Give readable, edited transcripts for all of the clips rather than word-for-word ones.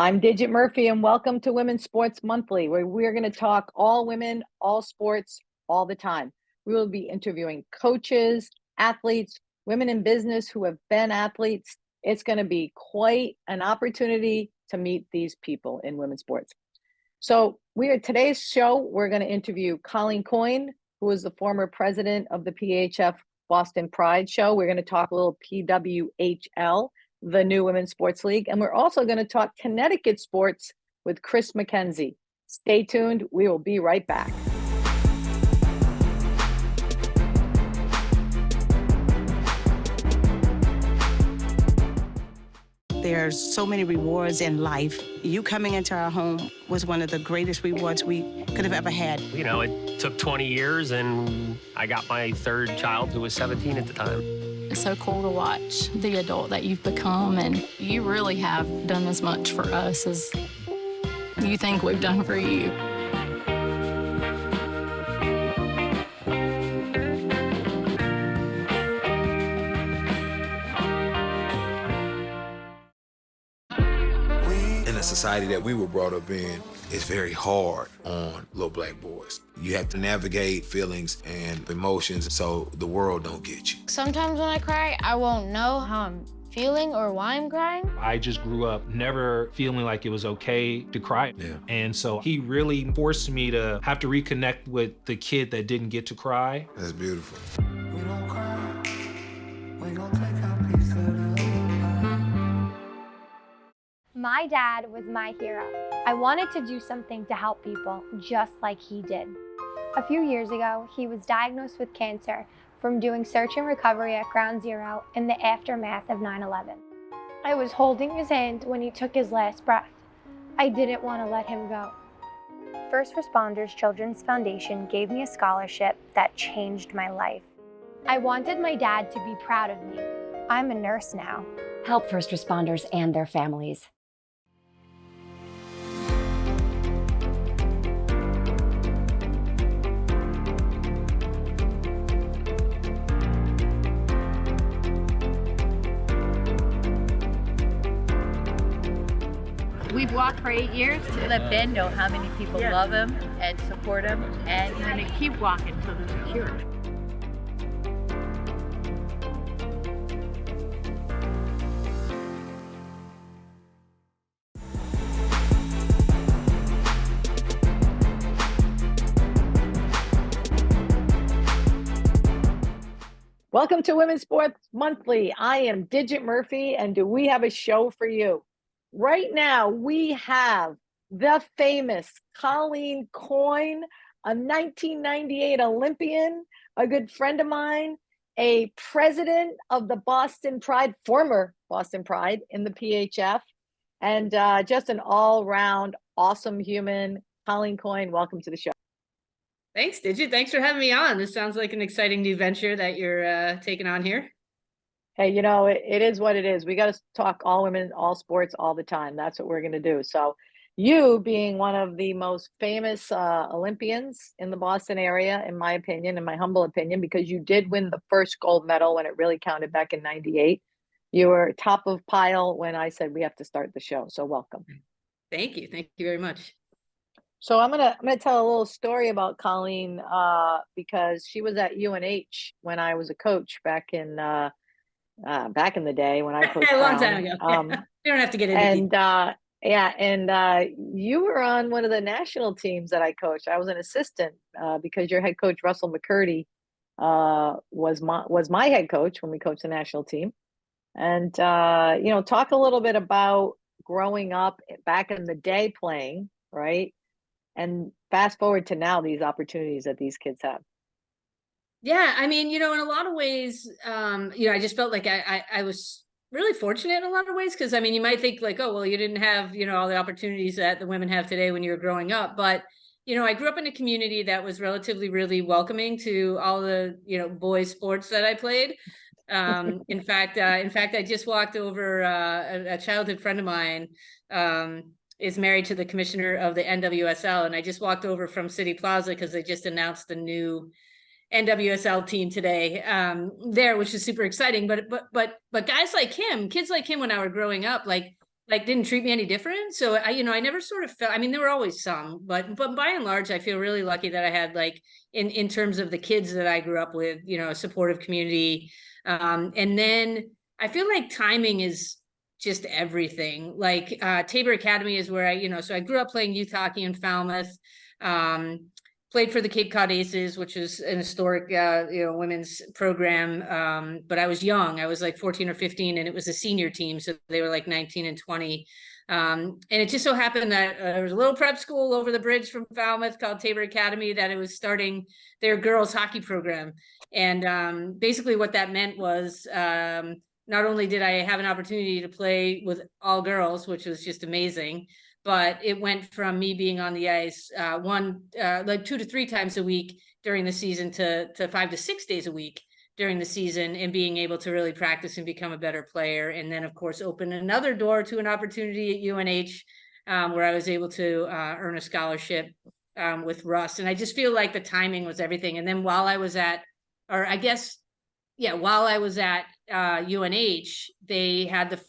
I'm Digit Murphy, and welcome to Women's Sports Monthly, where we're going to talk all women, all sports, all the time. We will be interviewing coaches, athletes, women in business who have been athletes. It's going to be quite an opportunity to meet these people in women's sports. So today's show, we're going to interview Colleen Coyne, who is the former president of the PHF Boston Pride show. We're going to talk a little PWHL, the new Women's Sports League. And we're also going to talk Connecticut sports with Chris McKenzie. Stay tuned. We will be right back. There's so many rewards in life. You coming into our home was one of the greatest rewards we could have ever had. You know, it took 20 years, and I got my third child, who was 17 at the time. It's so cool to watch the adult that you've become, and you really have done as much for us as you think we've done for you. The society that we were brought up in is very hard on little black boys. You have to navigate feelings and emotions so the world don't get you. Sometimes when I cry, I won't know how I'm feeling or why I'm crying. I just grew up never feeling like it was okay to cry. Yeah. And so he really forced me to have to reconnect with the kid that didn't get to cry. That's beautiful. We don't cry, we gon' take our piece of the pie. My dad was my hero. I wanted to do something to help people just like he did. A few years ago, he was diagnosed with cancer from doing search and recovery at Ground Zero in the aftermath of 9/11. I was holding his hand when he took his last breath. I didn't want to let him go. First Responders Children's Foundation gave me a scholarship that changed my life. I wanted my dad to be proud of me. I'm a nurse now. Help first responders and their families. We've walked for 8 years to let Ben know how many people love him and support him, and we're going to keep walking until there's a cure. Welcome to Women's Sports Monthly. I am Digit Murphy, and do we have a show for you? Right now, we have the famous Colleen Coyne, a 1998 Olympian, a good friend of mine, a president of the Boston Pride, former Boston Pride in the PHF, and just an all-round awesome human. Colleen Coyne, welcome to the show. Thanks, Digit. Thanks for having me on. This sounds like an exciting new venture that you're taking on here. Hey, you know, it is what it is. We got to talk all women, all sports, all the time. That's what we're going to do. So you being one of the most famous Olympians in the Boston area, in my opinion, in my humble opinion, because you did win the first gold medal when it really counted back in '98. You were top of pile when I said we have to start the show. So welcome. Thank you. Thank you very much. So I'm gonna tell a little story about Colleen because she was at UNH when I was a coach back in the day when I coached a long time ago. You don't have to get into you were on one of the national teams that I coached. I was an assistant because your head coach Russell McCurdy was my head coach when we coached the national team. And talk a little bit about growing up back in the day playing, right? And fast forward to now, these opportunities that these kids have. Yeah, I mean, in a lot of ways, I just felt like I was really fortunate in a lot of ways, because, I mean, you might think like, oh, well, you didn't have, all the opportunities that the women have today when you were growing up. But, I grew up in a community that was relatively, really welcoming to all the, boys sports that I played. In fact, I just walked over a childhood friend of mine is married to the commissioner of the NWSL. And I just walked over from City Plaza because they just announced the new NWSL team today there, which is super exciting. But guys like him, kids like him when I were growing up, like like didn't treat me any different. So I never sort of felt, I mean, there were always some, but by and large, I feel really lucky that I had like, in terms of the kids that I grew up with, a supportive community. And then I feel like timing is just everything. Like Tabor Academy is where so I grew up playing youth hockey in Falmouth. Played for the Cape Cod Aces, which is an historic, women's program. But I was young. I was like 14 or 15, and it was a senior team. So they were like 19 and 20. And it just so happened that there was a little prep school over the bridge from Falmouth called Tabor Academy that it was starting their girls hockey program. And basically what that meant was not only did I have an opportunity to play with all girls, which was just amazing, but it went from me being on the ice like 2 to 3 times a week during the season to 5 to 6 days a week during the season, and being able to really practice and become a better player. And then of course, open another door to an opportunity at UNH where I was able to earn a scholarship with Russ. And I just feel like the timing was everything. And then while I was at UNH, they had the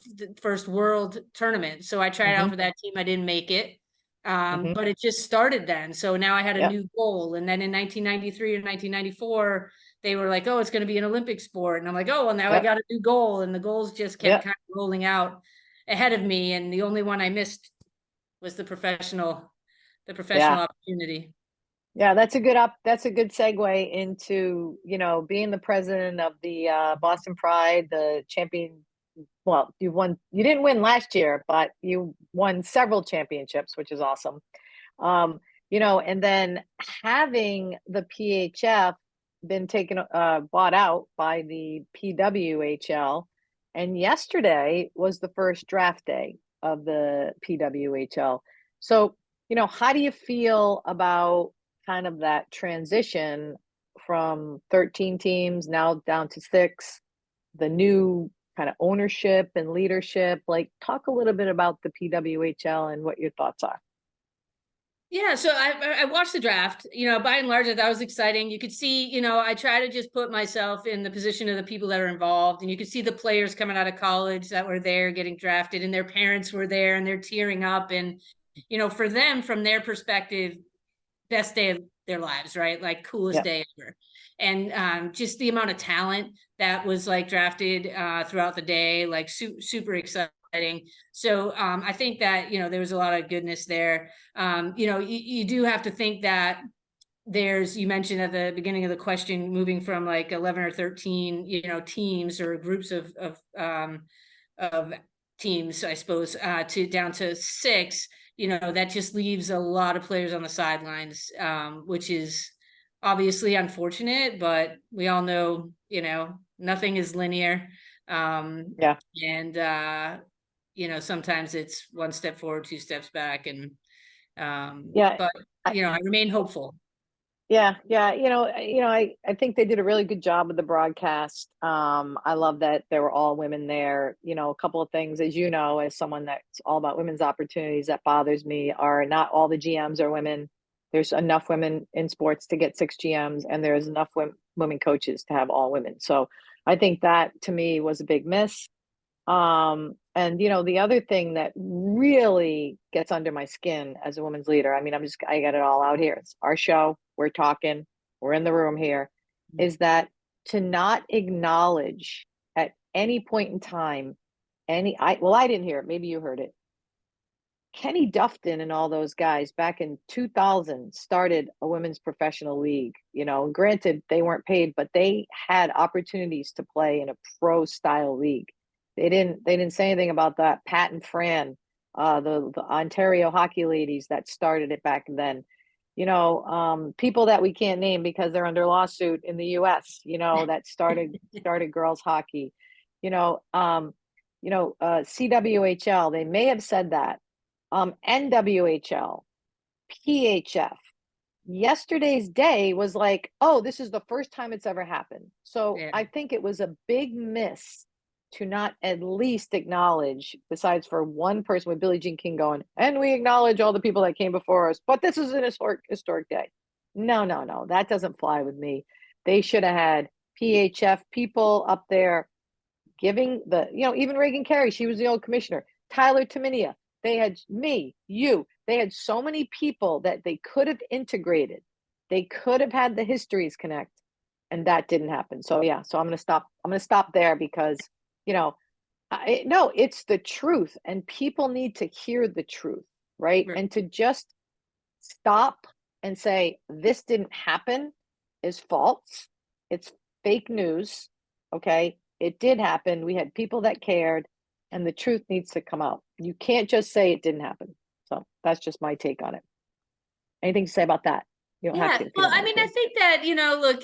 first world tournament. So I tried out for that team. I didn't make it. But it just started then. So now I had a new goal. And then in 1993 or 1994, they were like, oh, it's going to be an Olympic sport. And I'm like, oh, well, now I got a new goal. And the goals just kept kind of rolling out ahead of me. And the only one I missed was the professional opportunity. Yeah, that's a good segue into, being the president of the Boston Pride, the champion. Well, you didn't win last year, but you won several championships, which is awesome. And then having the PHF been bought out by the PWHL, and yesterday was the first draft day of the PWHL. So, how do you feel about kind of that transition from 13 teams now down to 6, the new kind of ownership and leadership? Like, talk a little bit about the PWHL and what your thoughts are. Yeah, so I watched the draft. By and large, that was exciting. You could see, I try to just put myself in the position of the people that are involved, and you could see the players coming out of college that were there getting drafted, and their parents were there, and they're tearing up. And, for them, from their perspective, best day of their lives, right? Like coolest day ever. And just the amount of talent that was like drafted throughout the day, like super exciting. So I think that, there was a lot of goodness there. You do have to think that you mentioned at the beginning of the question, moving from like 11 or 13, teams or groups of teams, I suppose, to down to 6, that just leaves a lot of players on the sidelines, which is obviously unfortunate, but we all know, nothing is linear. And, sometimes it's 1 step forward, 2 steps back. And, but, I remain hopeful. Yeah. I think they did a really good job with the broadcast. I love that there were all women there. A couple of things, as as someone that's all about women's opportunities, that bothers me are not all the GMs are women. There's enough women in sports to get 6 GMs, and there's enough women coaches to have all women. So I think that, to me, was a big miss. And the other thing that really gets under my skin as a women's leader, I got it all out here. It's our show. We're talking, we're in the room here, is that to not acknowledge at any point in time, I didn't hear it. Maybe you heard it. Kenny Dufton and all those guys back in 2000 started a women's professional league, granted they weren't paid, but they had opportunities to play in a pro style league. They didn't say anything about that. Pat and Fran, the Ontario hockey ladies that started it back then, people that we can't name because they're under lawsuit in the US, that started girls hockey, CWHL, they may have said that. NWHL, PHF. Yesterday's day was like, oh, this is the first time it's ever happened. So I think it was a big miss to not at least acknowledge, besides for one person with Billie Jean King going, and we acknowledge all the people that came before us, but this is an historic day. No, that doesn't fly with me. They should have had PHF people up there giving even Reagan Carey, she was the old commissioner, Tyler Taminia. They had me, you. They had so many people that they could have integrated. They could have had the histories connect, and that didn't happen. So yeah, so I'm going to stop there because, you know, no, it's the truth, and people need to hear the truth, right? And to just stop and say this didn't happen is false. It's fake news. Okay, it did happen. We had people that cared, and the truth needs to come out. You can't just say it didn't happen. So that's just my take on it. Anything to say about that? You don't have to. Well, I mean, I think that, you know, look,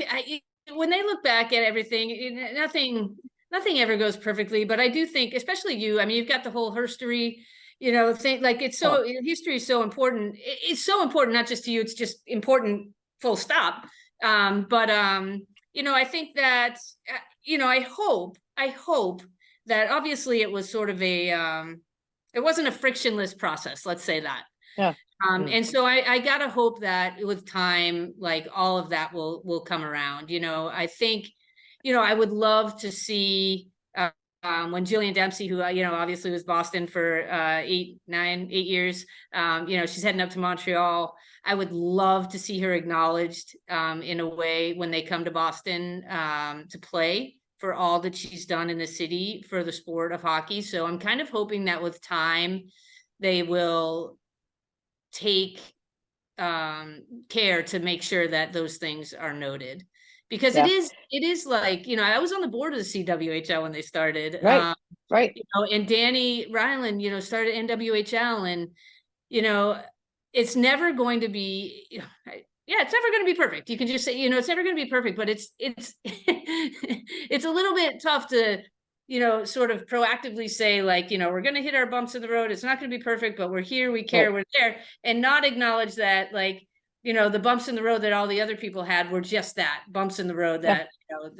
when they look back at everything, nothing ever goes perfectly, but I do think, especially you, I mean, you've got the whole history, you know, thing, like it's so, history is so important. It's so important, not just to you, it's just important, full stop. You know, I think that, you know, I hope that obviously it was sort of it wasn't a frictionless process, let's say that. Yeah. And so I gotta hope that with time, like all of that will come around. You know, I think, you know, I would love to see when Jillian Dempsey, who, you know, obviously was Boston for 8 years, you know, she's heading up to Montreal. I would love to see her acknowledged in a way when they come to Boston to play for all that she's done in the city for the sport of hockey. So I'm kind of hoping that with time, they will take care to make sure that those things are noted, because it is like, you know, I was on the board of the CWHL when they started, right. You know, and Danny Ryland, you know, started NWHL, and, you know, it's never going to be, it's never going to be perfect. You can just say, you know, it's never going to be perfect, but it's it's a little bit tough to, you know, sort of proactively say, like, you know, we're going to hit our bumps in the road. It's not going to be perfect, but we're here, we care, we're there, and not acknowledge that, like, you know, the bumps in the road that all the other people had were just that, bumps in the road that, you know,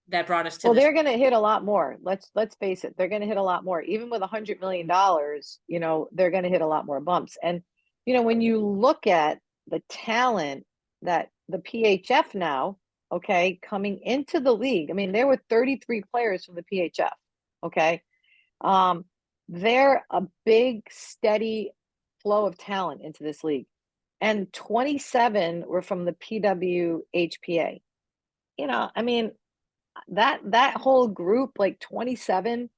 that brought us to they're going to hit a lot more. Let's face it. They're going to hit a lot more. Even with $100 million, you know, they're going to hit a lot more bumps. And, you know, when you look at the talent that the PHF now, okay, coming into the league, I mean, there were 33 players from the PHF, okay? They're a big, steady flow of talent into this league. And 27 were from the PWHPA. You know, I mean, that whole group, like 27,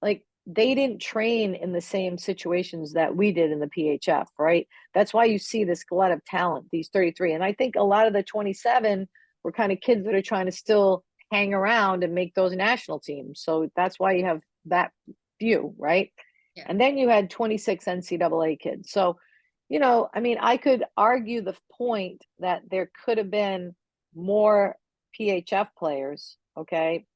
like they didn't train in the same situations that we did in the PHF, right? That's why you see this glut of talent, these 33. And I think a lot of the 27 were kind of kids that are trying to still hang around and make those national teams. So that's why you have that view, right? Yeah. And then you had 26 NCAA kids. So, you know, I mean, I could argue the point that there could have been more PHF players, okay?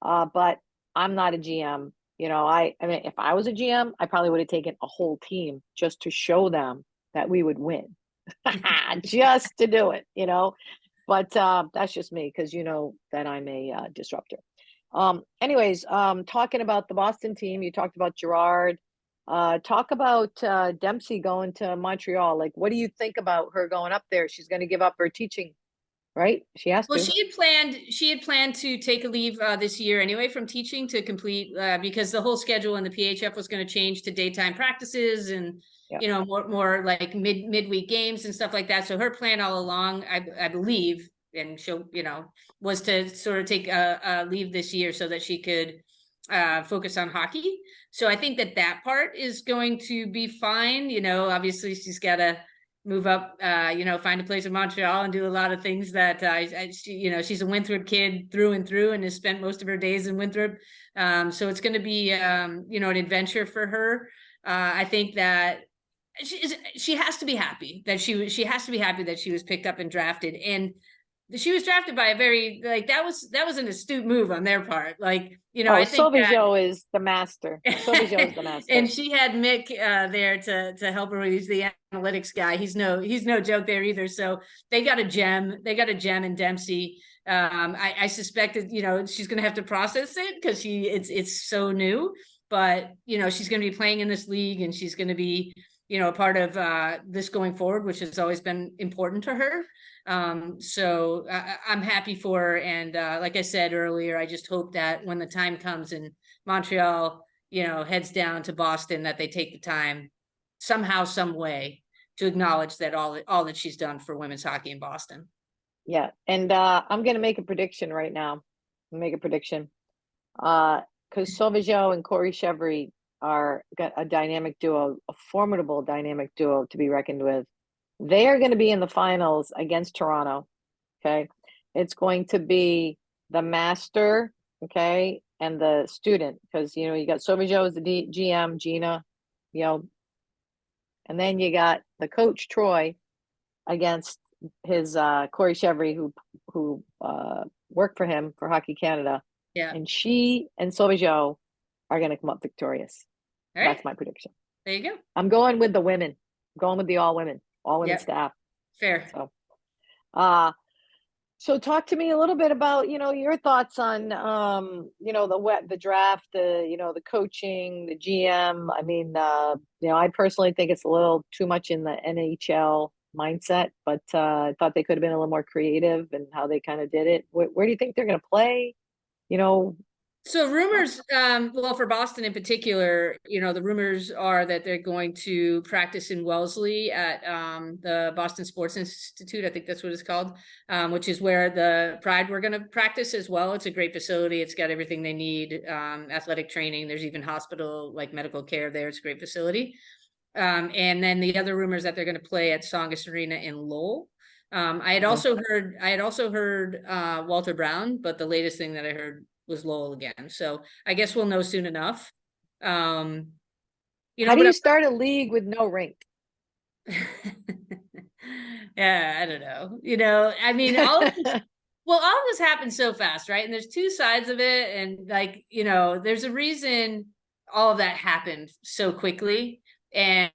But I'm not a GM. You know, I mean, if I was a GM, I probably would have taken a whole team just to show them that we would win, just to do it, you know. But that's just me, because you know that I'm a disruptor. Anyways, talking about the Boston team, you talked about Gerard. Talk about Dempsey going to Montreal. Like, what do you think about her going up there? She's going to give up her teaching, right? She has to. Well, she had planned to take a leave this year anyway from teaching to complete because the whole schedule in the PHF was going to change to daytime practices and you know, more like midweek games and stuff like that. So her plan all along, I believe, and she'll, you know, was to sort of take a leave this year so that she could focus on hockey. So I think that part is going to be fine. You know, obviously she's got to move up, you know, find a place in Montreal and do a lot of things that, you know, she's a Winthrop kid through and through and has spent most of her days in Winthrop. So it's going to be, you know, an adventure for her. I think that she has to be happy that she has to be happy that she was picked up and drafted. And she was drafted by a very, like, that was an astute move on their part. Like, you know, I think Sauvageau is the master. Sauvageau is the master. And she had Mick there to help her. He's the analytics guy. He's no joke there either. So they got a gem. They got a gem in Dempsey. I suspect that, you know, she's going to have to process it because it's so new. But, you know, she's going to be playing in this league and she's going to be, you know, a part of this going forward, which has always been important to her. So I'm happy for her. And like I said earlier, I just hope that when the time comes in Montreal, heads down to Boston, that they take the time somehow, some way to acknowledge that all that she's done for women's hockey in Boston. Yeah. And I'm going to make a prediction right now. Make a prediction. Because Sauvageau and Corey Chevry are got a dynamic duo, a formidable dynamic duo to be reckoned with. They are going to be in the finals against Toronto. Okay. It's going to be the master, okay, and the student, because, you got Sauvageau as the GM, Gina, and then you got the coach, Troy, against his Corey Chevry, who worked for him for Hockey Canada. Yeah. And she and Sauvageau are going to come up victorious. All right. That's my prediction. There you go. I'm going with the women. I'm going with the all women Yep. staff. Fair. So talk to me a little bit about, your thoughts on, the draft, the coaching, the GM. I mean, I personally think it's a little too much in the NHL mindset, but I thought they could have been a little more creative in how they kind of did it. Where do you think they're going to play? So rumors, well, for Boston in particular, the rumors are that they're going to practice in Wellesley at the Boston Sports Institute. I think that's what it's called, which is where the Pride were going to practice as well. It's a great facility. It's got everything they need, athletic training. There's even hospital, like medical care there. It's a great facility. And then the other rumors that they're going to play at Songus Arena in Lowell. I had also heard Walter Brown, but the latest thing that I heard was Lowell again. So I guess we'll know soon enough. How do you start a league with no rink? Yeah, I don't know. I mean, all of this happens so fast, right? And there's two sides of it. And there's a reason all of that happened so quickly. And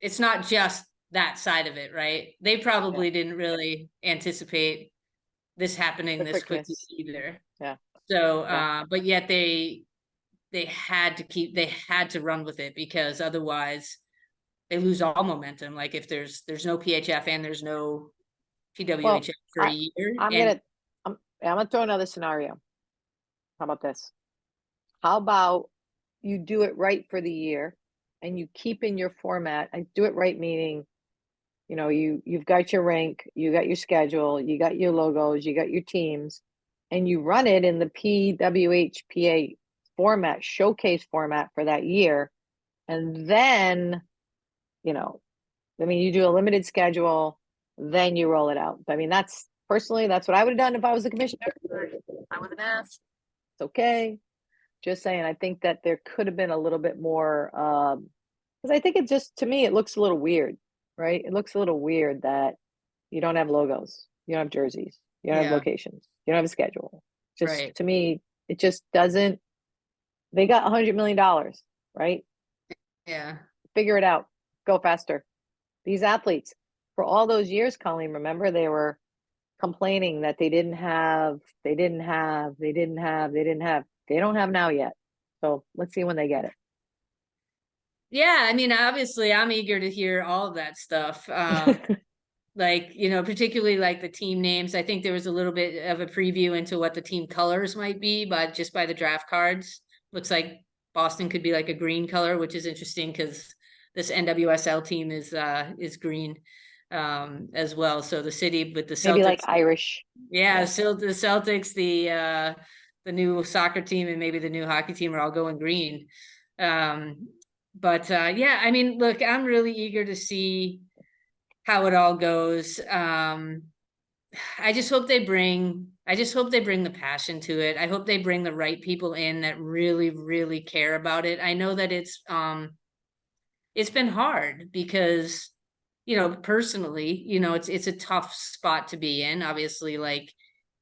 it's not just that side of it, right? They probably didn't really anticipate this happening this quickly either. Yeah. So, but yet they had to run with it, because otherwise they lose all momentum. Like if there's no PHF and there's no PWHF for a year. I'm gonna throw another scenario. How about this? How about you do it right for the year and you keep in your format? I do it right, meaning, you've got your rank, you got your schedule, you got your logos, you got your teams, and you run it in the PWHPA format, showcase format for that year. And then, you do a limited schedule, then you roll it out. I mean, that's what I would have done if I was the commissioner. I would have asked. It's okay. Just saying, I think that there could have been a little bit more, because I think it just, to me, it looks a little weird, right? It looks a little weird that you don't have logos, you don't have jerseys, you don't have locations, you don't have a schedule. Just to me, it just doesn't. They got $100 million, right? Yeah. Figure it out. Go faster. These athletes, for all those years, Colleen, remember, they were complaining that they don't have. They don't have now yet. So let's see when they get it. Yeah, I mean, obviously, I'm eager to hear all of that stuff. Particularly like the team names. I think there was a little bit of a preview into what the team colors might be, but just by the draft cards, looks like Boston could be like a green color, which is interesting because this NWSL team is green as well. So the city with the Celtics, maybe like Irish. Yeah. So the Celtics, the new soccer team, and maybe the new hockey team are all going green. But I mean, look, I'm really eager to see how it all goes. I just hope they bring the passion to it. I hope they bring the right people in that really, really care about it. I know that it's been hard because, personally, it's a tough spot to be in. Obviously, like,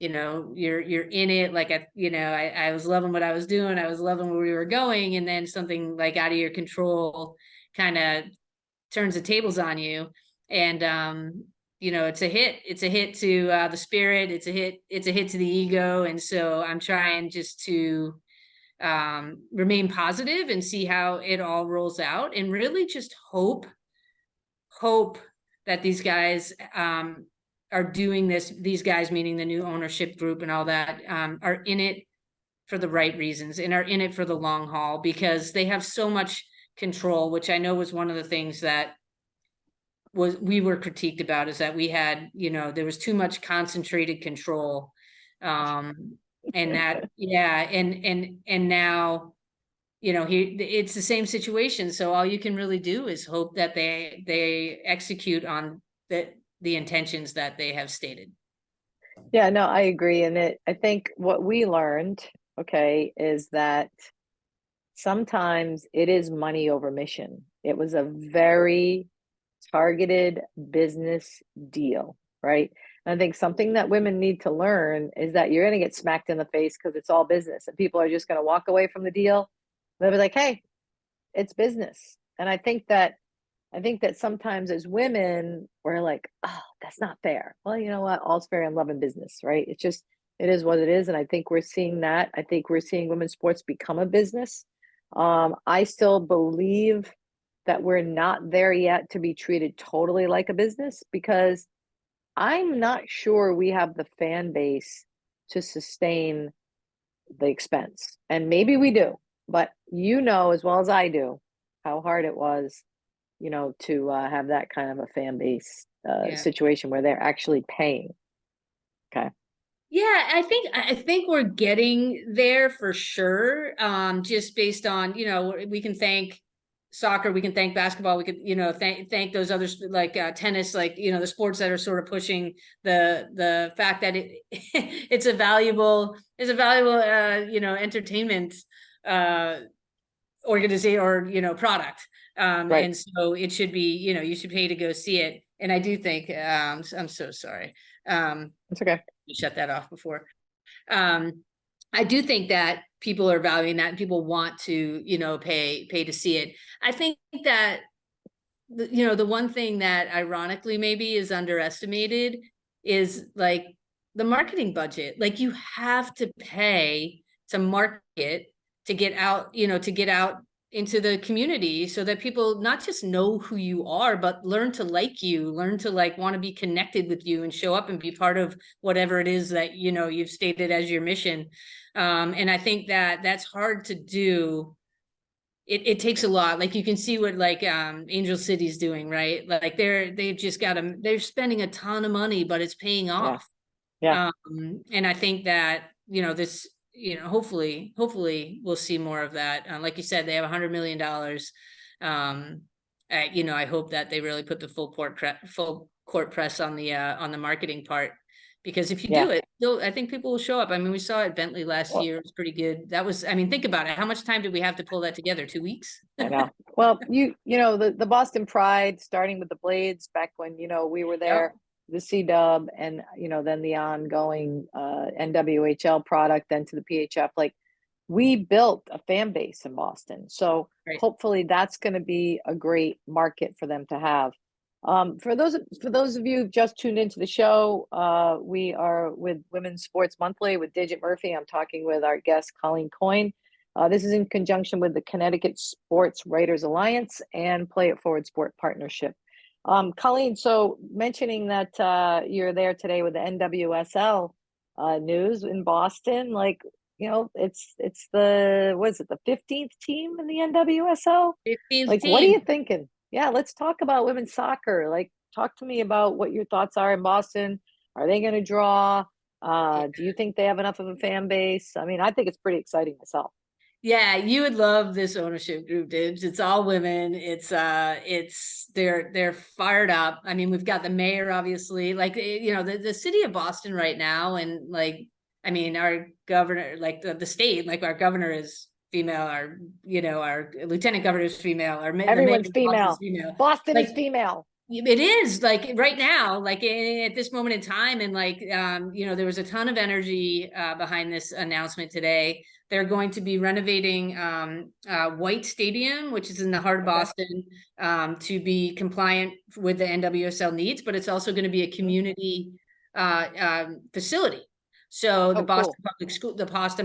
you're in it. Like, I was loving what I was doing. I was loving where we were going. And then something like out of your control kind of turns the tables on you. And, it's a hit to the spirit. It's a hit to the ego. And so I'm trying just to remain positive and see how it all rolls out, and really just hope that these guys are doing this. These guys, meaning the new ownership group and all that, are in it for the right reasons and are in it for the long haul, because they have so much control, which I know was one of the things that we were critiqued about, is that we had, there was too much concentrated control. And that, and now, it's the same situation. So all you can really do is hope that they execute on the intentions that they have stated. Yeah, no, I agree. And I think what we learned, okay, is that sometimes it is money over mission. It was a very targeted business deal, right? And I think something that women need to learn is that you're going to get smacked in the face because it's all business, and people are just going to walk away from the deal. They'll be like, hey, it's business. And I think that sometimes as women, we're like, oh, that's not fair. Well, you know what? All's fair in love and business, right? It is what it is. And I think we're seeing that. I think we're seeing women's sports become a business. I still believe that we're not there yet to be treated totally like a business, because I'm not sure we have the fan base to sustain the expense. And maybe we do, but as well as I do, how hard it was, to have that kind of a fan base situation where they're actually paying. Okay. Yeah, I think we're getting there for sure. Just based on, we can thank soccer, we can thank basketball, we could, thank those others like tennis, like, the sports that are sort of pushing the fact that it's a valuable entertainment organization or product. Right. And so it should be, you should pay to go see it. And I do think, I'm so sorry. It's okay. You shut that off before. I do think that people are valuing that, and people want to, pay to see it. I think that, the one thing that ironically maybe is underestimated is like the marketing budget. Like, you have to pay to market, to get out into the community, so that people not just know who you are, but learn to like you, learn to want to be connected with you and show up and be part of whatever it is that, you've stated as your mission. And I think that that's hard to do. It takes a lot. Like, you can see what Angel City's doing, right? Like they're spending a ton of money, but it's paying off. Yeah. And I think that, this, hopefully we'll see more of that. Like you said, they have $100 million. I hope that they really put the full court press on the marketing part, because if you do it, I think people will show up. I mean, we saw it Bentley last year. It was pretty good. Think about it. How much time did we have to pull that together? 2 weeks? I know. Well, the Boston Pride, starting with the Blades back when, we were there. The C-Dub, and then the ongoing NWHL product, then to the PHF. Like, we built a fan base in Boston, so hopefully that's going to be a great market for them to have. For those of you who've just tuned into the show, we are with Women's Sports Monthly with Digit Murphy. I'm talking with our guest Colleen Coyne. This is in conjunction with the Connecticut Sports Writers Alliance and Play It Forward Sport Partnership. Colleen, so mentioning that you're there today with the NWSL news in Boston, it's the, what is it, the 15th team in the NWSL? 15th team. What are you thinking? Yeah, let's talk about women's soccer. Talk to me about what your thoughts are in Boston. Are they going to draw? Do you think they have enough of a fan base? I mean, I think it's pretty exciting myself. Yeah, you would love this ownership group, Dibs. It's all women. They're fired up. I mean, we've got the mayor, obviously, the city of Boston right now. And our governor, the state, our governor is female, our lieutenant governor is female, everyone's female. Boston is female. It is right now, at this moment in time. And there was a ton of energy behind this announcement today. They're going to be renovating White Stadium, which is in the heart of Boston, to be compliant with the NWSL needs, but it's also going to be a community facility. So the Boston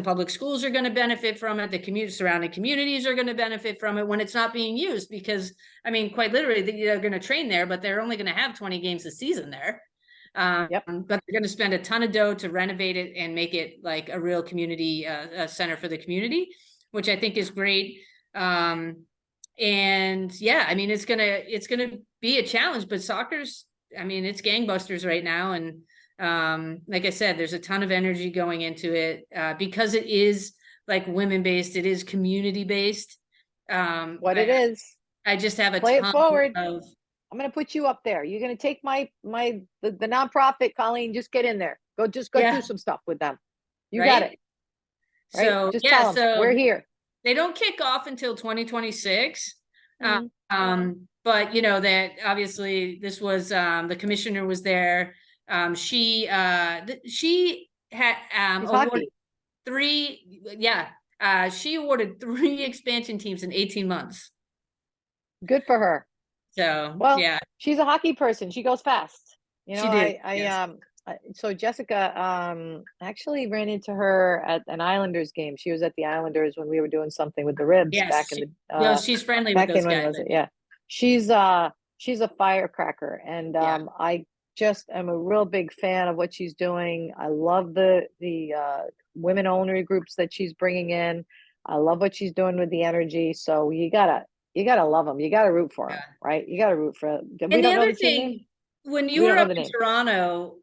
Public Schools are going to benefit from it. The surrounding communities are going to benefit from it when it's not being used, because quite literally they're going to train there, but they're only going to have 20 games a season there. Yep. But they're going to spend a ton of dough to renovate it and make it like a real community center for the community, which I think is great. And yeah, I mean, it's gonna be a challenge, but soccer's, I mean, it's gangbusters right now. And like I said, there's a ton of energy going into it because it is like women based, it is community based. It is. I just have a Play it ton forward. of. I'm going to put you up there. You're going to take the nonprofit, Colleen. Just get in there. Go do some stuff with them. You got it. Right? So just yeah, tell them, so we're here. They don't kick off until 2026. Mm-hmm. But you know that obviously this was the commissioner was there. She had awarded she awarded 3 expansion teams in 18 months. Good for her. So well, yeah, she's a hockey person. She goes fast. You know, she did. yes. So Jessica actually ran into her at an Islanders game. She was at the Islanders when we were doing something with the Ribs back in the she's friendly with those guys. Yeah. She's a firecracker, and I just am a real big fan of what she's doing. I love the women only groups that she's bringing in. I love what she's doing with the energy. So you gotta love them. You gotta root for them, right? You gotta root for them. And the other thing, when you were up in Toronto,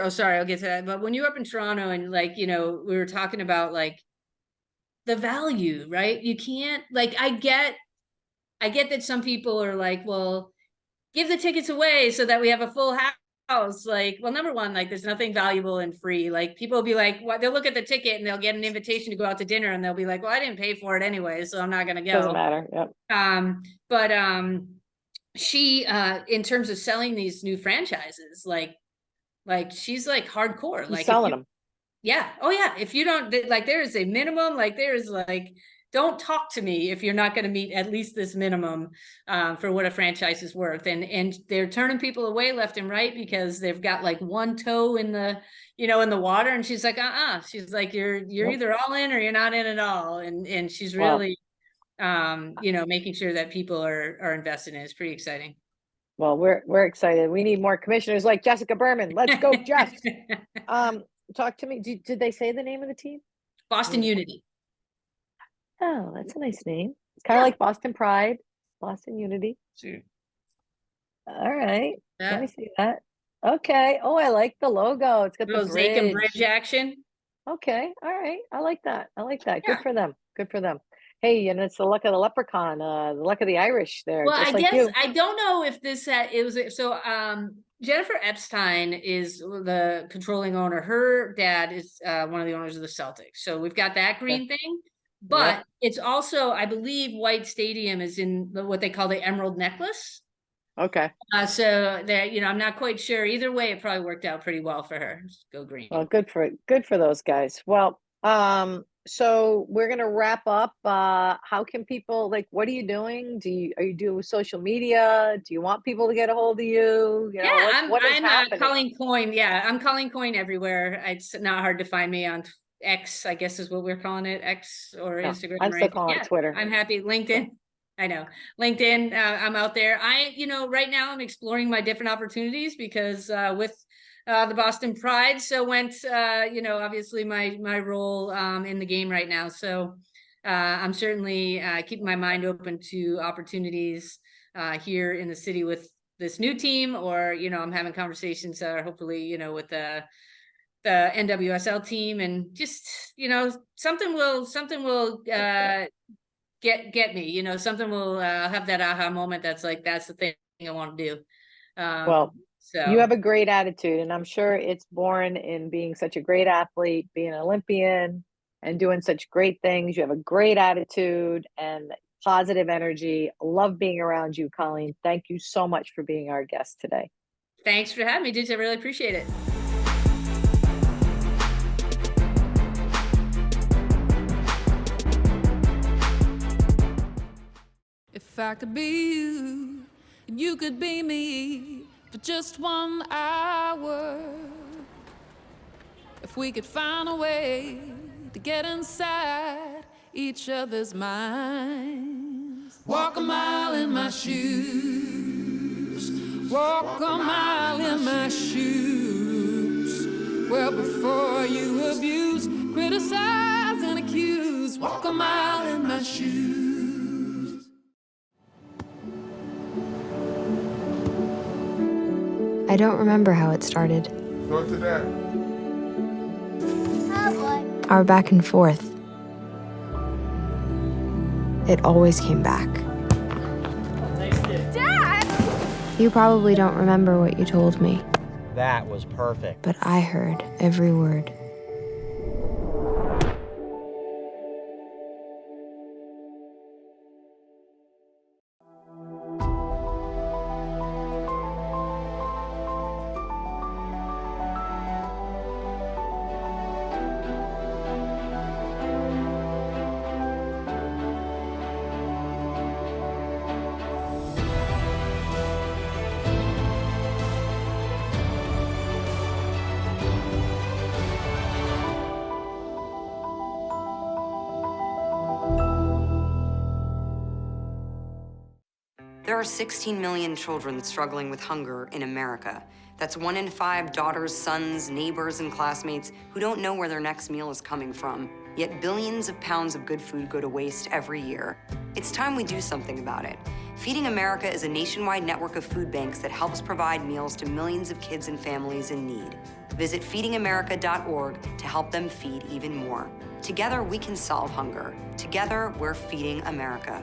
sorry, I'll get to that. But when you were up in Toronto and like, you know, we were talking about like the value, right? You can't like, I get that some people are like, well, give the tickets away so that we have a full house. Like, well, number one, like there's nothing valuable and free. Like people will be like, well, they'll look at the ticket and they'll get an invitation to go out to dinner and they'll be like, well, I didn't pay for it anyway, so I'm not going to go. Doesn't matter. Yep. But she, in terms of selling these new franchises, like she's like hardcore, like selling them. Yeah. Oh yeah. If you don't like, there is a minimum, like there's like, don't talk to me if you're not going to meet at least this minimum for what a franchise is worth. And they're turning people away left and right because they've got like one toe in the, you know, in the water. And she's like, she's like, you're either all in or you're not in at all. And she's really, you know, making sure that people are invested in it. It's pretty exciting. Well, we're excited. We need more commissioners like Jessica Berman. Let's go, Jess. Talk to me. Did they say the name of the team? Boston Unity. Oh, that's a nice name. It's kind of like Boston Pride, Boston Unity. Sure. All right. Let me see that. Okay. Oh, I like the logo. It's got the bridge. Bridge action. Okay. All right. I like that. Good for them. Good for them. Hey, and it's the luck of the leprechaun, the luck of the Irish there. Well, just I like guess I don't know if this it was so. Jennifer Epstein is the controlling owner. Her dad is one of the owners of the Celtics. So we've got that green thing. But it's also, I believe, White Stadium is in what they call the Emerald Necklace. Okay. So that, you know, I'm not quite sure. Either way, it probably worked out pretty well for her. Just go green. Well, good for those guys. Well, so we're gonna wrap up. How can people, like, what are you doing? Are you doing social media? Do you want people to get a hold of you? You know, I'm Colleen Coyne. Yeah, I'm Colleen Coyne everywhere. It's not hard to find me on X, I guess is what we're calling it, X or Instagram. I'm still calling it Twitter. I'm happy. LinkedIn. I know. LinkedIn, I'm out there. Right now I'm exploring my different opportunities because with the Boston Pride, so went, obviously my role in the game right now. So I'm certainly keeping my mind open to opportunities here in the city with this new team, or, I'm having conversations hopefully, with the NWSL team, and just, something will get me, something will have that aha moment. That's the thing I want to do. So you have a great attitude, and I'm sure it's born in being such a great athlete, being an Olympian and doing such great things. You have a great attitude and positive energy. Love being around you, Colleen. Thank you so much for being our guest today. Thanks for having me, Did I really appreciate it. If I could be you, and you could be me for just 1 hour. If we could find a way to get inside each other's minds. Walk a mile in my shoes, Walk a mile in my shoes. Well, before you abuse, criticize, and accuse, walk a mile in my shoes. I don't remember how it started. Go to that. Our back and forth. It always came back. Dad! You probably don't remember what you told me, That was perfect. but I heard every word. There are 16 million children struggling with hunger in America. That's 1 in 5 daughters, sons, neighbors, and classmates who don't know where their next meal is coming from. Yet billions of pounds of good food go to waste every year. It's time we do something about it. Feeding America is a nationwide network of food banks that helps provide meals to millions of kids and families in need. Visit feedingamerica.org to help them feed even more. Together, we can solve hunger. Together, we're feeding America.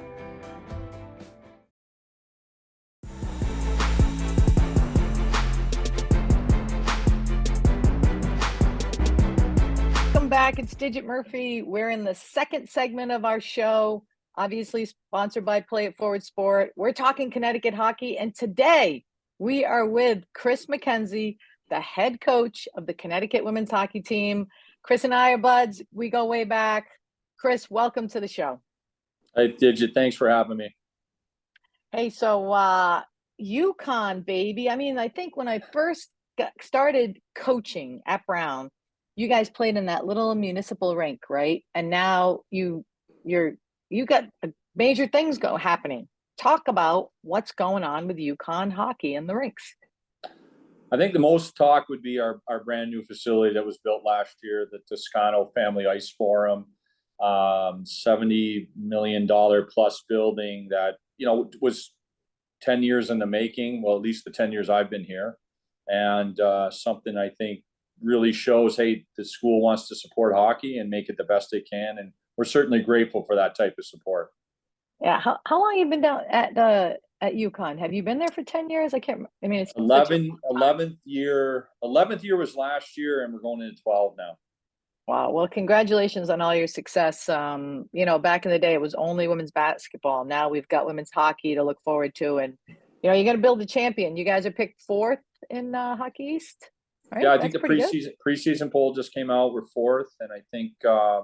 Welcome back. It's Digit Murphy. We're in the second segment of our show, obviously sponsored by Play It Forward Sport. We're talking Connecticut hockey, and today we are with Chris McKenzie, the head coach of the Connecticut women's hockey team. Chris and I are buds. We go way back. Chris, welcome to the show. Hey, Digit, thanks for having me. Hey, so UCONN, baby. I mean, I think when I first started coaching at Brown, you guys played in that little municipal rink, right? And now you got major things happening. Talk about what's going on with UCONN hockey in the rinks. I think the most talk would be our brand new facility that was built last year, the Toscano Family Ice Forum, $70 million plus building that, was 10 years in the making. Well, at least the 10 years I've been here. And something I think really shows, hey, the school wants to support hockey and make it the best they can. And we're certainly grateful for that type of support. Yeah. How long have you been down at UCONN? Have you been there for 10 years? I can't, I mean, it's 11th year was last year, and we're going into 12 now. Wow. Well, congratulations on all your success. Back in the day, it was only women's basketball. Now we've got women's hockey to look forward to. And, you're going to build a champion. You guys are picked 4th in Hockey East. Right? Yeah, I think the preseason poll just came out. We're 4th. And I think, I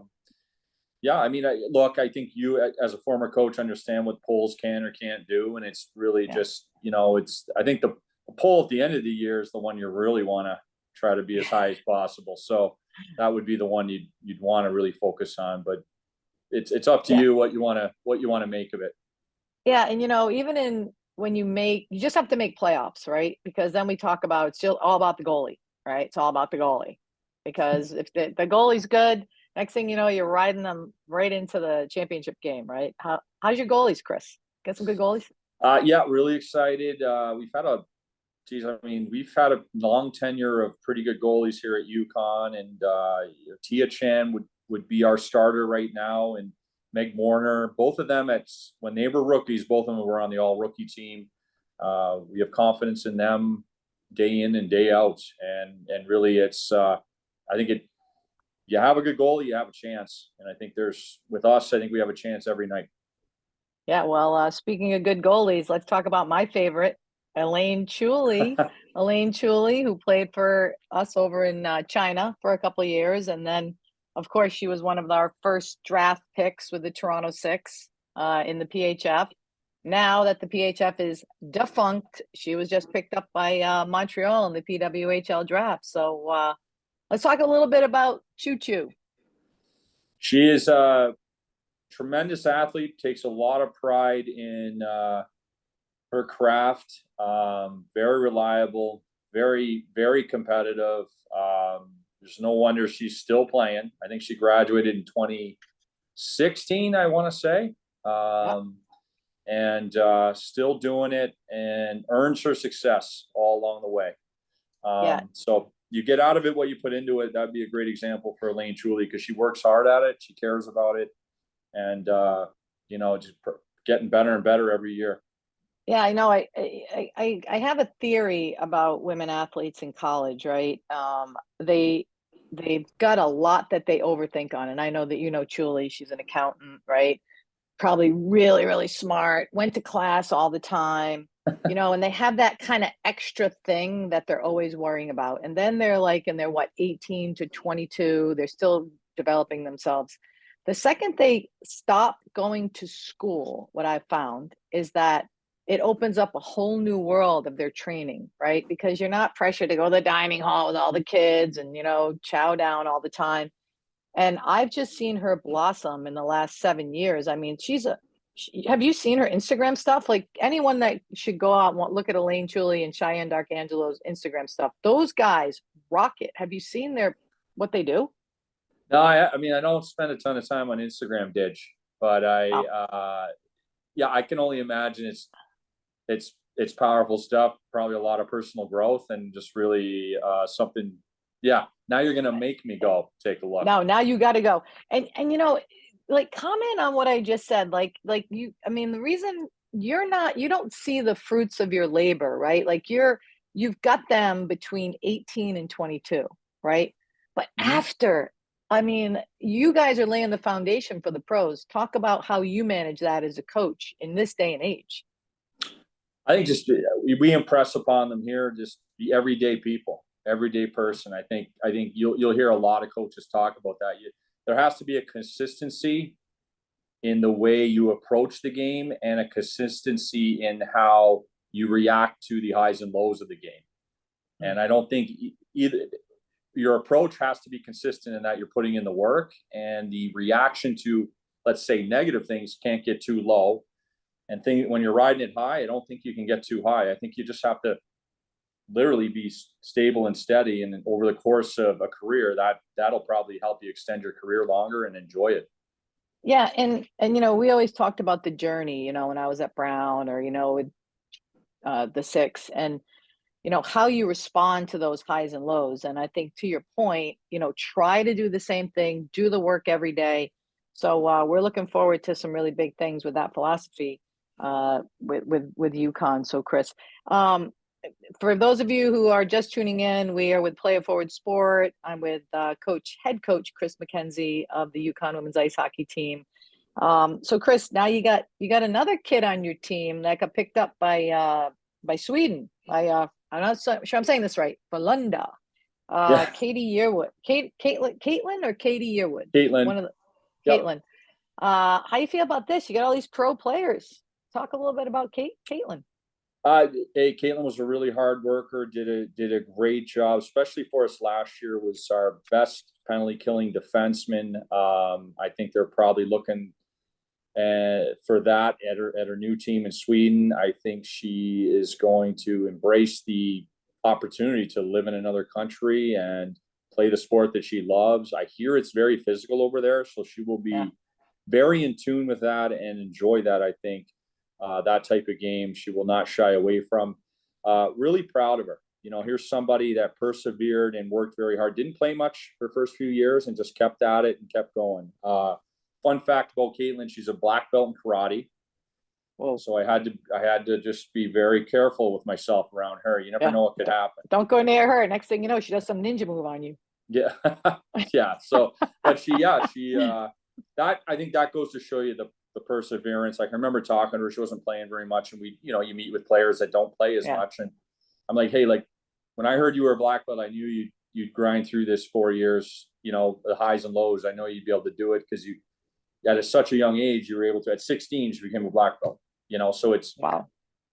think you as a former coach understand what polls can or can't do. And it's really just, I think the poll at the end of the year is the one you really want to try to be as high as possible. So that would be the one you'd want to really focus on, but it's up to you what you want to make of it. Yeah. And, even you just have to make playoffs, right? Because then we talk about, it's still all about the goalie, right? It's all about the goalie, because if the goalie's good, next thing you know, you're riding them right into the championship game, right? How's your goalies, Chris? Got some good goalies? Yeah, really excited. We've had a long tenure of pretty good goalies here at UConn, and Tia Chan would be our starter right now, and Meg Warner, both of them when they were rookies, both of them were on the all rookie team. We have confidence in them day in and day out, and really it's you have a good goalie, you have a chance, and I think we have a chance every night. Yeah, well, speaking of good goalies, let's talk about my favorite, Elaine Chuli. Elaine Chuli, who played for us over in China for a couple of years, and then, of course, she was one of our first draft picks with the Toronto Six in the PHF. Now that the PHF is defunct, she was just picked up by Montreal in the PWHL draft. So let's talk a little bit about Choo Choo. She is a tremendous athlete, takes a lot of pride in her craft, very reliable, very, very competitive. There's no wonder she's still playing. I think she graduated in 2016, I want to say. And still doing it, and earns her success all along the way. So you get out of it what you put into it. That'd be a great example for Elaine Truly, because she works hard at it. She cares about it, and just getting better and better every year. Yeah, I know. I have a theory about women athletes in college, right? They've got a lot that they overthink on, and I know that Julie. She's an accountant, right? Probably really, really smart, went to class all the time, and they have that kind of extra thing that they're always worrying about. And then they're like, in their 18 to 22, they're still developing themselves. The second they stop going to school, what I've found is that it opens up a whole new world of their training, right? Because you're not pressured to go to the dining hall with all the kids and, chow down all the time. And I've just seen her blossom in the last 7 years. I mean, have you seen her Instagram stuff? Like, anyone that should go out and look at Elaine Truly and Cheyenne Darkangelo's Instagram stuff. Those guys rock it. Have you seen what they do? No, I mean, I don't spend a ton of time on Instagram, Ditch, but I can only imagine it's powerful stuff, probably a lot of personal growth, and just really something. Yeah. Now you're going to make me go take a look. No, now you got to go. And comment on what I just said. The reason you don't see the fruits of your labor, right? Like you've got them between 18 and 22, right? But after, you guys are laying the foundation for the pros. Talk about how you manage that as a coach in this day and age. I think just we impress upon them here, just the everyday people. Everyday person. I think you'll hear a lot of coaches talk about that. There has to be a consistency in the way you approach the game, and a consistency in how you react to the highs and lows of the game. And I don't think either your approach has to be consistent in that you're putting in the work, and the reaction to, let's say, negative things can't get too low. And when you're riding it high, I don't think you can get too high. I think you just have to literally be stable and steady, and over the course of a career, that'll probably help you extend your career longer and enjoy it. Yeah, and we always talked about the journey, when I was at Brown, or with the Six, and how you respond to those highs and lows. And I think, to your point, try to do the same thing, do the work every day. So we're looking forward to some really big things with that philosophy with UCONN. So Chris, for those of you who are just tuning in, we are with Play It Forward Sport. I'm with head coach Chris McKenzie of the UConn women's ice hockey team. So Chris, now you got another kid on your team that got picked up by Sweden. I'm not sure I'm saying this right. Frölunda. Katie Yearwood. Caitlin or Katie Yearwood? Caitlin. One of the Caitlin. How you feel about this? You got all these pro players. Talk a little bit about Caitlin. Caitlin was a really hard worker, did a great job, especially for us last year, was our best penalty killing defenseman. I think they're probably looking for that at her new team in Sweden. I think she is going to embrace the opportunity to live in another country and play the sport that she loves. I hear it's very physical over there, so she will be very in tune with that and enjoy that, I think. That type of game she will not shy away from. Really proud of her. Here's somebody that persevered and worked very hard. Didn't play much her first few years and just kept at it and kept going. Fun fact about Caitlin, she's a black belt in karate. Well, so I had to just be very careful with myself around her. You never know what could happen. Don't go near her. Next thing you know, she does some ninja move on you. Yeah. Yeah. So, but she that, I think that goes to show you the perseverance. Like, I remember talking to her, she wasn't playing very much, and you meet with players that don't play as much, and I'm like, hey, like, when I heard you were a black belt, I knew you'd grind through this 4 years, the highs and lows. I know you'd be able to do it, because you at such a young age, you were able to. At 16, she became a black belt. So it's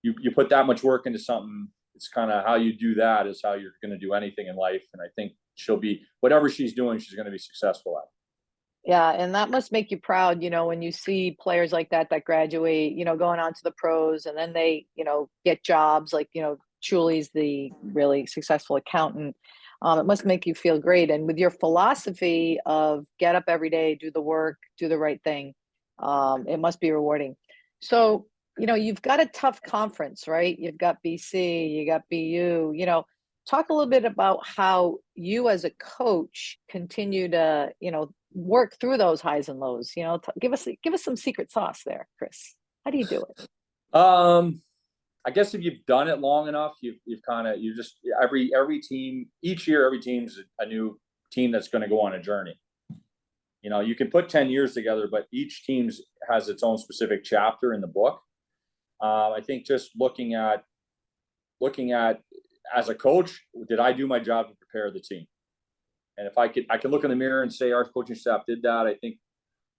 you put that much work into something. It's kind of how you do that is how you're going to do anything in life. And I think she'll be, whatever she's doing, she's going to be successful at. Yeah, and that must make you proud, when you see players like that graduate, going on to the pros and then they, get jobs like, Julie's the really successful accountant. It must make you feel great. And with your philosophy of get up every day, do the work, do the right thing, it must be rewarding. So, you've got a tough conference, right? You've got BC, you got BU, talk a little bit about how you as a coach continue to, work through those highs and lows. Give us some secret sauce there, Chris. How do you do it? I guess if you've done it long enough, you just every team each year, every team's a new team that's going to go on a journey. You can put 10 years together, but each team has its own specific chapter in the book. I think just looking at as a coach, did I do my job to prepare the team? And if I can look in the mirror and say our coaching staff did that, I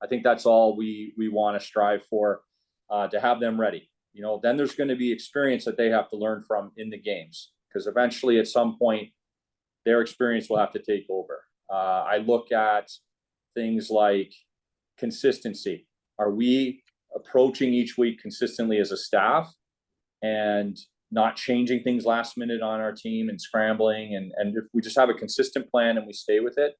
think that's all we want to strive for, to have them ready. Then there's going to be experience that they have to learn from in the games, because eventually at some point their experience will have to take over. I look at things like consistency. Are we approaching each week consistently as a staff and not changing things last minute on our team and scrambling? And if we just have a consistent plan and we stay with it,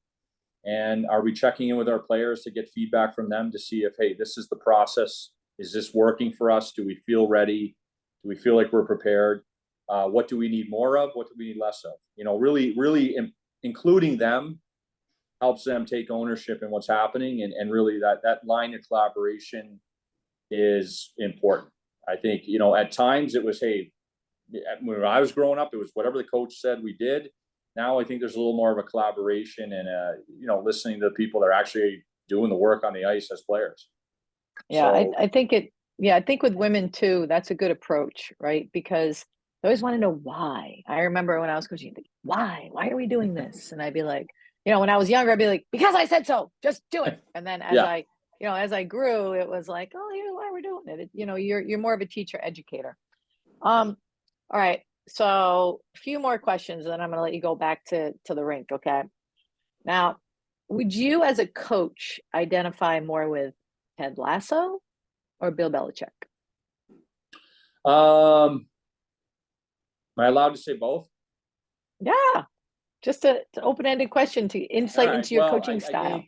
and are we checking in with our players to get feedback from them to see if, hey, this is the process. Is this working for us? Do we feel ready? Do we feel like we're prepared? What do we need more of? What do we need less of? Really including them helps them take ownership in what's happening. And really that line of collaboration is important. I think, at times it was, hey, when I was growing up, it was whatever the coach said we did. Now I think there's a little more of a collaboration and, listening to the people that are actually doing the work on the ice as players. Yeah, So, I think with women too, that's a good approach, right? Because they always want to know why. I remember when I was coaching, why are we doing this? And I'd be like, when I was younger, I'd be like, because I said so, just do it. And then as I grew, it was like, oh, here's why we're doing it. You're more of a teacher educator. All right. So a few more questions, and then I'm going to let you go back to the rink. Okay. Now, would you as a coach identify more with Ted Lasso or Bill Belichick? am I allowed to say both? Yeah. Just an open-ended question to insight All right. into your Well, coaching I style. think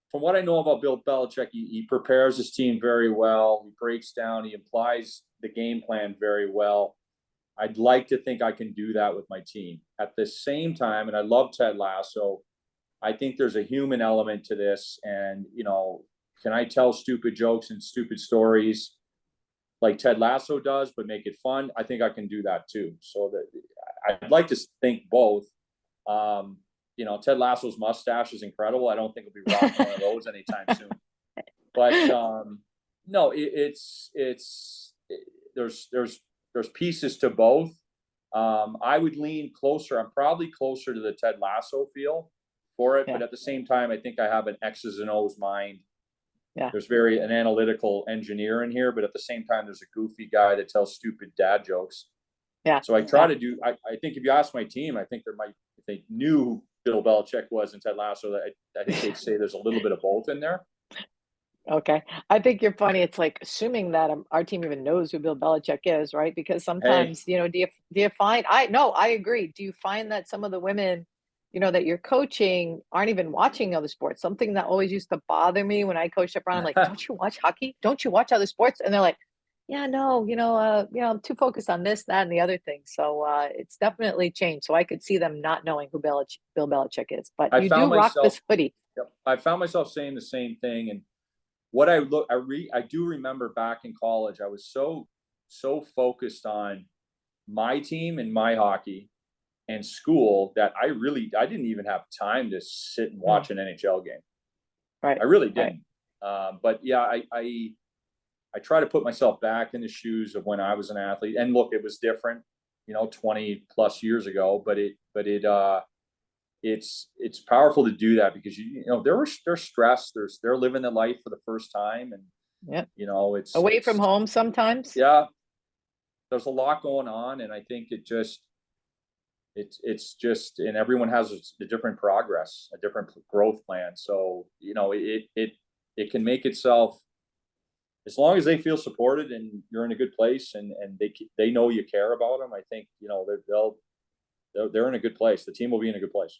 from what I know about Bill Belichick, he prepares his team very well. He breaks down, he applies the game plan very well. I'd like to think I can do that with my team. At the same time, and I love Ted Lasso, I think there's a human element to this. And, can I tell stupid jokes and stupid stories like Ted Lasso does, but make it fun? I think I can do that too. So that I'd like to think both. Ted Lasso's mustache is incredible. I don't think he'll be rocking one of those anytime soon. But no, there's pieces to both. I would lean closer. I'm probably closer to the Ted Lasso feel for it, but at the same time, I think I have an X's and O's mind. Yeah. There's an analytical engineer in here, but at the same time, there's a goofy guy that tells stupid dad jokes. Yeah. So I try to do. I think if you ask my team, I think if they knew who Bill Belichick was and Ted Lasso, I think they'd say there's a little bit of both in there. Okay. I think you're funny. It's like assuming that our team even knows who Bill Belichick is, right? Because sometimes, do you find, I agree. Do you find that some of the women, that you're coaching aren't even watching other sports? Something that always used to bother me when I coached up around, I'm like, don't you watch hockey? Don't you watch other sports? And they're like, yeah, no, I'm too focused on this, that, and the other thing. So it's definitely changed. So I could see them not knowing who Bill Belichick is, but you do rock this hoodie. I found myself saying the same thing. And what I do remember back in college, I was so focused on my team and my hockey and school that I didn't even have time to sit and watch an NHL game. Right. I really didn't. Right. But yeah, I try to put myself back in the shoes of when I was an athlete. And look, it was different, 20 plus years ago, but it's powerful to do that because they're stressed. They're living their life for the first time, and it's away from home sometimes. Yeah, there's a lot going on, and I think It's just, and everyone has a different progress, a different growth plan. So, you know, it can make itself, as long as they feel supported and you're in a good place and they know you care about them, I think, you know, they're in a good place. The team will be in a good place.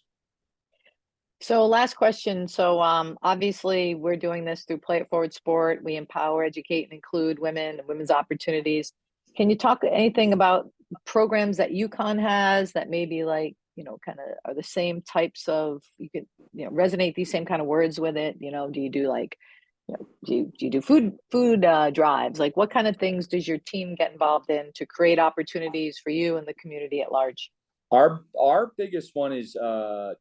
So last question. So obviously we're doing this through Play It Forward Sport. We empower, educate, and include women and women's opportunities. Can you talk anything about programs that UConn has that maybe, like, you know, kind of are the same types of, you could, you know, resonate these same kind of words with it? You know, do you do, like, you know, do you do food drives? Like, what kind of things does your team get involved in to create opportunities for you and the community at large? Our biggest one is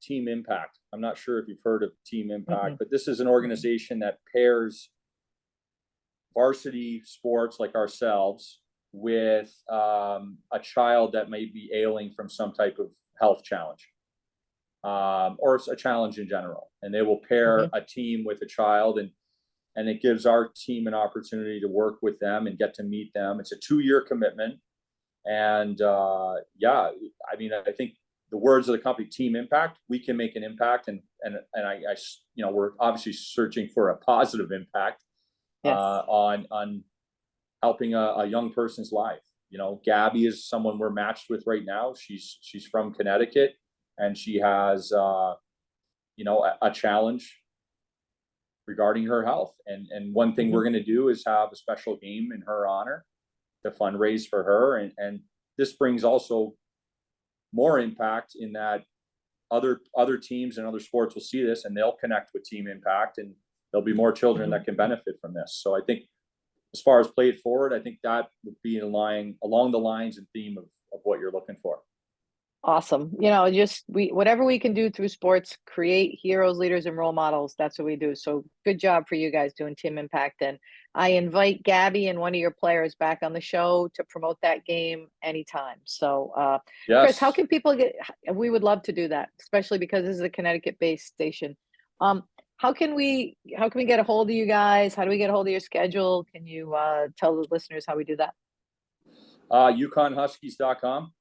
Team Impact. I'm not sure if you've heard of Team Impact, but this is an organization that pairs varsity sports like ourselves with a child that may be ailing from some type of health challenge, or a challenge in general. And they will pair a team with a child, and it gives our team an opportunity to work with them and get to meet them. It's a 2-year commitment. And yeah, I mean, I think the words of the company, Team Impact, we can make an impact. And I you know, we're obviously searching for a positive impact on helping a young person's life. You know, Gabby is someone we're matched with right now. She's from Connecticut, and she has, you know, a challenge regarding her health. And one thing we're going to do is have a special game in her honor to fundraise for her. And this brings also more impact in that other teams and other sports will see this and they'll connect with Team Impact, and there'll be more children that can benefit from this. So I think, as far as Play It Forward, I think that would be along the lines and theme of what you're looking for. Awesome. You know, just whatever we can do through sports, create heroes, leaders, and role models. That's what we do. So good job for you guys doing Team Impact. And I invite Gabby and one of your players back on the show to promote that game anytime. So Chris, how can people we would love to do that, especially because this is a Connecticut-based station. How can we get a hold of you guys? How do we get a hold of your schedule? Can you tell the listeners how we do that? UConnHuskies.com.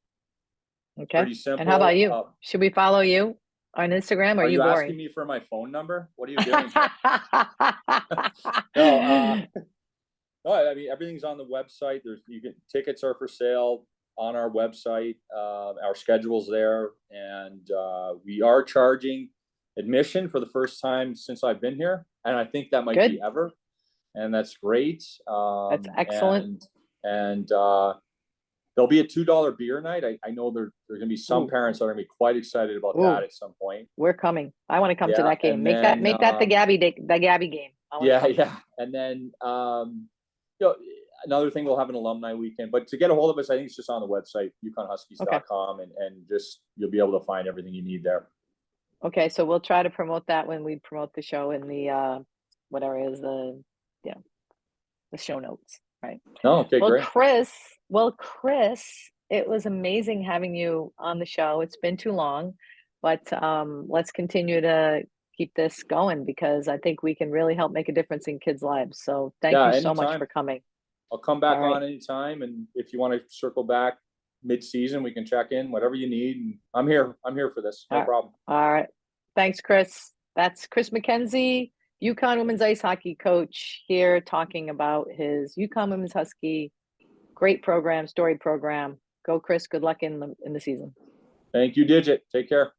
Okay. Pretty simple. And how about you? Should we follow you on Instagram? Or are you boring? Asking me for my phone number? What are you doing? No, I mean, everything's on the website. Tickets are for sale on our website. Our schedule's there, and we are charging admission for the first time since I've been here, and I think that might be ever, and that's great. That's excellent. And there'll be a $2 beer night. I know there's going to be some parents that are going to be quite excited about that at some point. We're coming. I want to come to that game. Make that the Gabby game. Yeah. And then you know, another thing, we'll have an alumni weekend. But to get a hold of us, I think it's just on the website, UConnHuskies.com, and just you'll be able to find everything you need there. Okay, so we'll try to promote that when we promote the show in the whatever is the show notes, right? Oh, okay, well, great. Chris, it was amazing having you on the show. It's been too long, but let's continue to keep this going, because I think we can really help make a difference in kids' lives. So thank you so much for coming. I'll come back on anytime, and if you want to circle back mid-season, we can check in, whatever you need. And I'm here for this. No problem. All right. Thanks, Chris. That's Chris McKenzie, UConn women's ice hockey coach, here talking about his UConn women's Husky. Great program, storied program. Go, Chris. Good luck in the season. Thank you, Digit. Take care.